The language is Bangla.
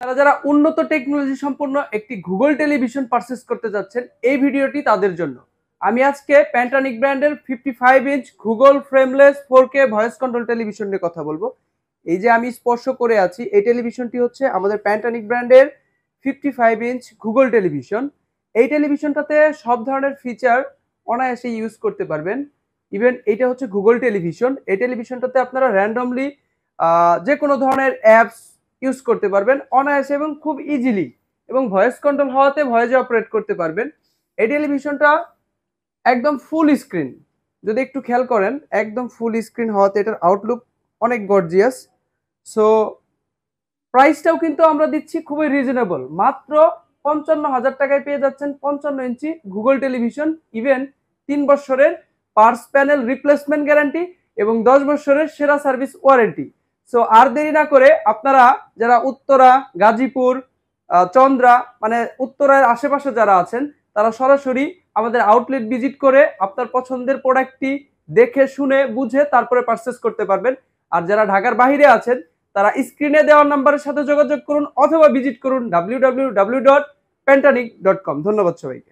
তারা যারা উন্নত টেকনোলজি সম্পন্ন একটি গুগল টেলিভিশন পারচেজ করতে যাচ্ছেন, এই ভিডিওটি তাদের জন্য। আমি আজকে প্যান্টানিক ব্র্যান্ডের 55 inch Google frameless 4K voice control television নিয়ে কথা বলবো। এই যে আমি স্পর্শ করে আছি, এই টেলিভিশনটি হচ্ছে আমাদের প্যান্টানিক ব্র্যান্ডের 55 ইঞ্চ গুগল টেলিভিশন। এই টেলিভিশনটাতে সব ধরনের ফিচার অনায়াসে ইউজ করতে পারবেন। ইভেন এটা হচ্ছে গুগল টেলিভিশন। এই টেলিভিশনটাতে আপনারা র্যান্ডমলি যে কোনো ধরনের অ্যাপস ইউজ করতে পারবেন অনায়াসে এবং খুব ইজিলি, এবং ভয়েস কন্ট্রোল হওয়াতে ভয়েসে অপারেট করতে পারবেন। এই টেলিভিশনটা একদম ফুল স্ক্রিন, যদি একটু খেয়াল করেন একদম ফুল স্ক্রিন হওয়াতে এটার আউটলুক অনেক গর্জিয়াস। সো প্রাইসটাও কিন্তু আমরা দিচ্ছি খুবই রিজনেবল, মাত্র 55,000 টাকায় পেয়ে যাচ্ছেন 55 ইঞ্চি গুগল টেলিভিশন। ইভেন 3 বছরের পার্স প্যানেল রিপ্লেসমেন্ট গ্যারান্টি এবং 10 বছরের সেরা সার্ভিস ওয়ারেন্টি। সো আর দেরি না করে আপনারা যারা উত্তরা, গাজীপুর, চন্দ্রা, মানে উত্তরার আশেপাশে যারা আছেন, তারা সরাসরি আমাদের আউটলেট ভিজিট করে আপনার পছন্দের প্রোডাক্টটি দেখে শুনে বুঝে তারপরে পারচেস করতে পারবেন। আর যারা ঢাকার বাইরে আছেন, তারা স্ক্রিনে দেওয়া নাম্বারের সাথে যোগাযোগ করুন অথবা ভিজিট করুন www.pantanic.com। ধন্যবাদ সবাইকে।